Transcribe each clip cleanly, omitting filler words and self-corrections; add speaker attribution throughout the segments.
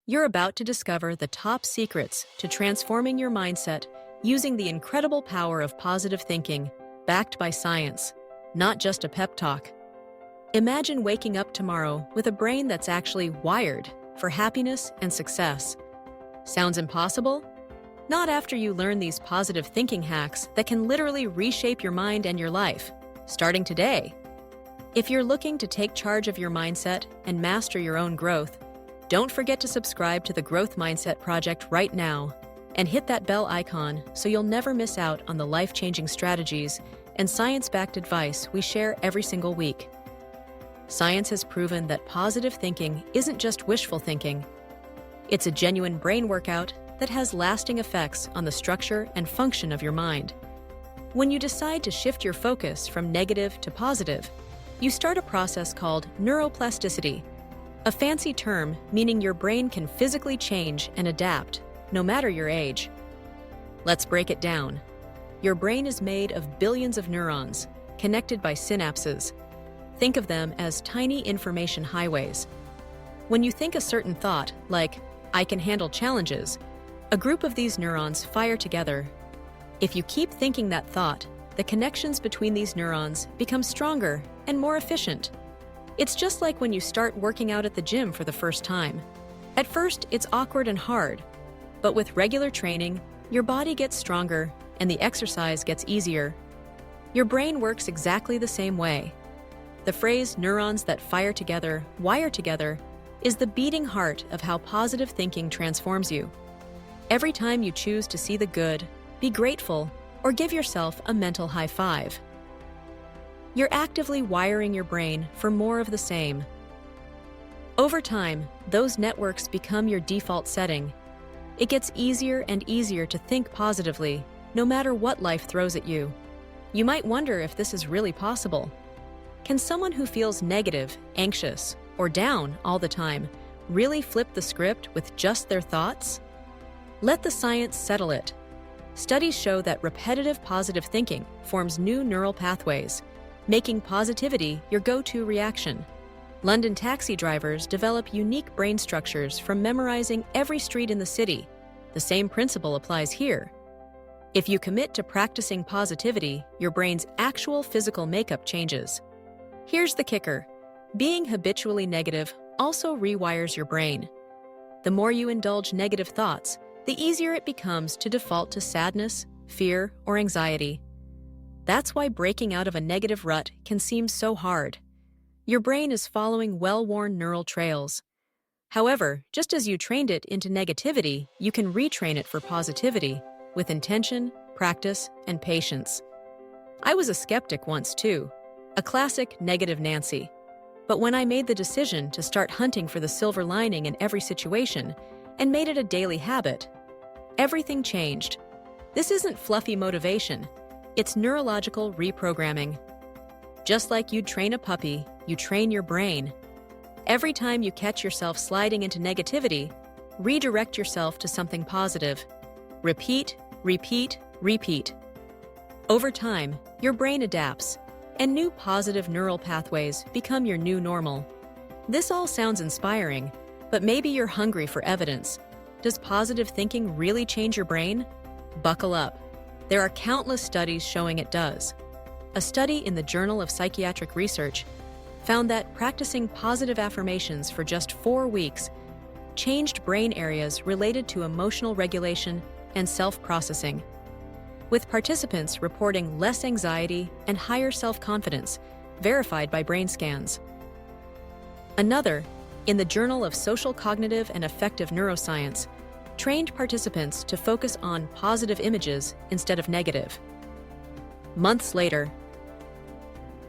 Speaker 1: You're about to discover the top secrets to transforming your mindset using the incredible power of positive thinking, backed by science, not just a pep talk. Imagine waking up tomorrow with a brain that's actually wired for happiness and success. Sounds impossible? Not after you learn these positive thinking hacks that can literally reshape your mind and your life, starting today. If you're looking to take charge of your mindset and master your own growth, don't forget to subscribe to the Growth Mindset Project right now and hit that bell icon so you'll never miss out on the life-changing strategies and science-backed advice we share every single week. Science has proven that positive thinking isn't just wishful thinking. It's a genuine brain workout that has lasting effects on the structure and function of your mind. When you decide to shift your focus from negative to positive, you start a process called neuroplasticity, a fancy term meaning your brain can physically change and adapt, no matter your age. Let's break it down. Your brain is made of billions of neurons, connected by synapses. Think of them as tiny information highways. When you think a certain thought, like, "I can handle challenges," a group of these neurons fire together. If you keep thinking that thought, the connections between these neurons become stronger and more efficient. It's just like when you start working out at the gym for the first time. At first, it's awkward and hard, but with regular training, your body gets stronger and the exercise gets easier. Your brain works exactly the same way. The phrase "neurons that fire together, wire together" is the beating heart of how positive thinking transforms you. Every time you choose to see the good, be grateful, or give yourself a mental high five, you're actively wiring your brain for more of the same. Over time, those networks become your default setting. It gets easier and easier to think positively, no matter what life throws at you. You might wonder if this is really possible. Can someone who feels negative, anxious, or down all the time really flip the script with just their thoughts? Let the science settle it. Studies show that repetitive positive thinking forms new neural pathways, making positivity your go-to reaction. London taxi drivers develop unique brain structures from memorizing every street in the city. The same principle applies here. If you commit to practicing positivity, your brain's actual physical makeup changes. Here's the kicker. Being habitually negative also rewires your brain. The more you indulge negative thoughts, the easier it becomes to default to sadness, fear, or anxiety. That's why breaking out of a negative rut can seem so hard. Your brain is following well-worn neural trails. However, just as you trained it into negativity, you can retrain it for positivity with intention, practice, and patience. I was a skeptic once too, a classic negative Nancy. But when I made the decision to start hunting for the silver lining in every situation and made it a daily habit, everything changed. This isn't fluffy motivation. It's neurological reprogramming. Just like you'd train a puppy, you train your brain. Every time you catch yourself sliding into negativity, redirect yourself to something positive. Repeat, repeat, repeat. Over time, your brain adapts, and new positive neural pathways become your new normal. This all sounds inspiring, but maybe you're hungry for evidence. Does positive thinking really change your brain? Buckle up. There are countless studies showing it does. A study in the Journal of Psychiatric Research found that practicing positive affirmations for just 4 weeks changed brain areas related to emotional regulation and self-processing, with participants reporting less anxiety and higher self-confidence, verified by brain scans. Another, in the Journal of Social Cognitive and Affective Neuroscience, trained participants to focus on positive images instead of negative. Months later,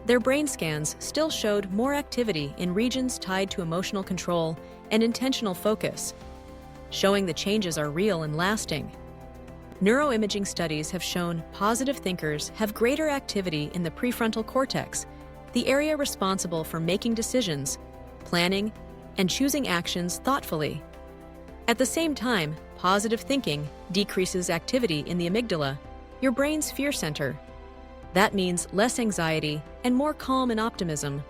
Speaker 1: their brain scans still showed more activity in regions tied to emotional control and intentional focus, showing the changes are real and lasting. Neuroimaging studies have shown positive thinkers have greater activity in the prefrontal cortex, the area responsible for making decisions, planning, and choosing actions thoughtfully. At the same time, positive thinking decreases activity in the amygdala, your brain's fear center. That means less anxiety and more calm and optimism.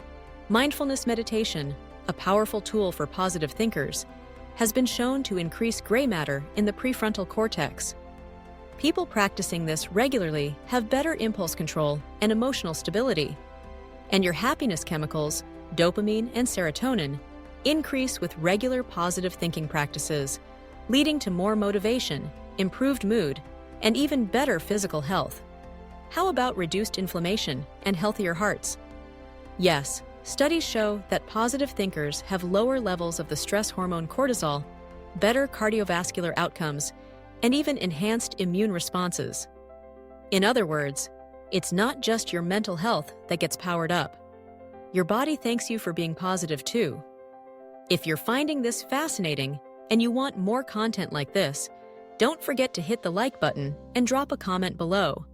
Speaker 1: Mindfulness meditation, a powerful tool for positive thinkers, has been shown to increase gray matter in the prefrontal cortex. People practicing this regularly have better impulse control and emotional stability. And your happiness chemicals, dopamine and serotonin, increase with regular positive thinking practices, leading to more motivation, improved mood, and even better physical health. How about reduced inflammation and healthier hearts? Yes, studies show that positive thinkers have lower levels of the stress hormone cortisol, better cardiovascular outcomes, and even enhanced immune responses. In other words, it's not just your mental health that gets powered up. Your body thanks you for being positive too. If you're finding this fascinating and you want more content like this, don't forget to hit the like button and drop a comment below.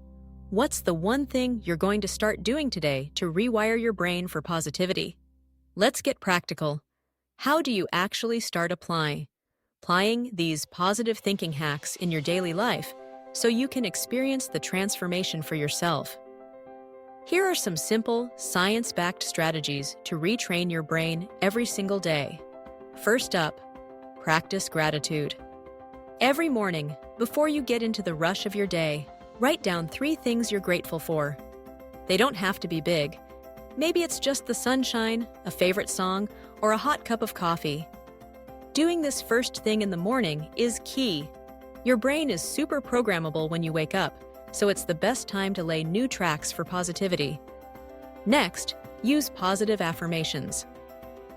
Speaker 1: What's the one thing you're going to start doing today to rewire your brain for positivity? Let's get practical. How do you actually start applying these positive thinking hacks in your daily life so you can experience the transformation for yourself? Here are some simple, science-backed strategies to retrain your brain every single day. First up, practice gratitude. Every morning, before you get into the rush of your day, write down 3 things you're grateful for. They don't have to be big. Maybe it's just the sunshine, a favorite song, or a hot cup of coffee. Doing this first thing in the morning is key. Your brain is super programmable when you wake up, so it's the best time to lay new tracks for positivity. Next, use positive affirmations.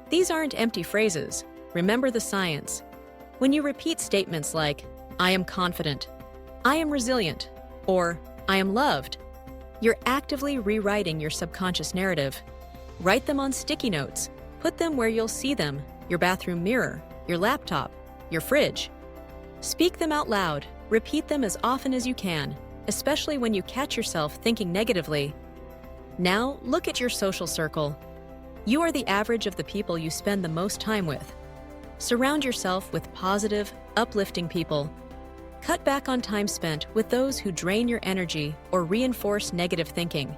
Speaker 1: These aren't empty phrases. Remember the science. When you repeat statements like, "I am confident," "I am resilient," or "I am loved," you're actively rewriting your subconscious narrative. Write them on sticky notes. Put them where you'll see them: your bathroom mirror, your laptop, your fridge. Speak them out loud. Repeat them as often as you can, especially when you catch yourself thinking negatively. Now, look at your social circle. You are the average of the people you spend the most time with. Surround yourself with positive, uplifting people. Cut back on time spent with those who drain your energy or reinforce negative thinking.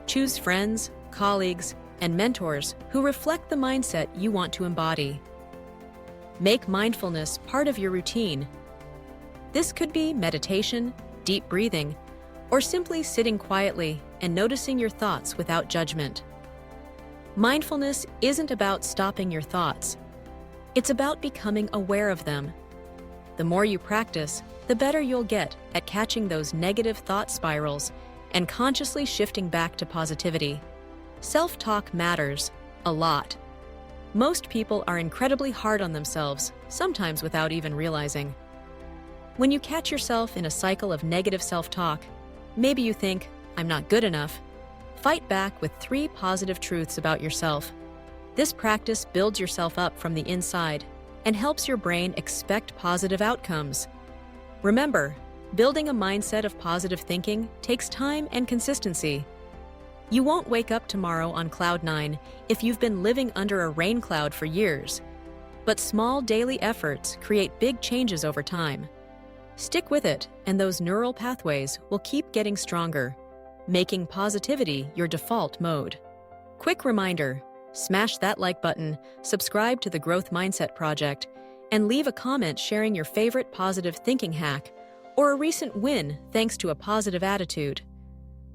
Speaker 1: Choose friends, colleagues, and mentors who reflect the mindset you want to embody. Make mindfulness part of your routine. This could be meditation, deep breathing, or simply sitting quietly and noticing your thoughts without judgment. Mindfulness isn't about stopping your thoughts. It's about becoming aware of them. The more you practice, the better you'll get at catching those negative thought spirals and consciously shifting back to positivity. Self-talk matters a lot. Most people are incredibly hard on themselves, sometimes without even realizing. When you catch yourself in a cycle of negative self-talk, maybe you think, "I'm not good enough," fight back with 3 positive truths about yourself. This practice builds yourself up from the inside and helps your brain expect positive outcomes. Remember, building a mindset of positive thinking takes time and consistency. You won't wake up tomorrow on cloud 9 if you've been living under a rain cloud for years. But small daily efforts create big changes over time. Stick with it, and those neural pathways will keep getting stronger, making positivity your default mode. Quick reminder, smash that like button, subscribe to the Growth Mindset Project, and leave a comment sharing your favorite positive thinking hack or a recent win thanks to a positive attitude.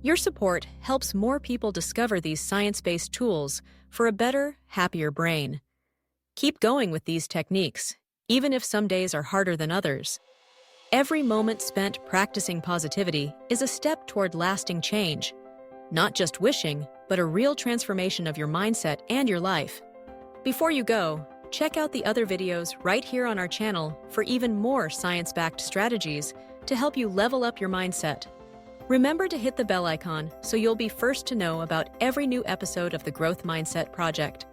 Speaker 1: Your support helps more people discover these science-based tools for a better, happier brain. Keep going with these techniques, even if some days are harder than others. Every moment spent practicing positivity is a step toward lasting change. Not just wishing, but a real transformation of your mindset and your life. Before you go, check out the other videos right here on our channel for even more science-backed strategies to help you level up your mindset. Remember to hit the bell icon so you'll be first to know about every new episode of the Growth Mindset Project.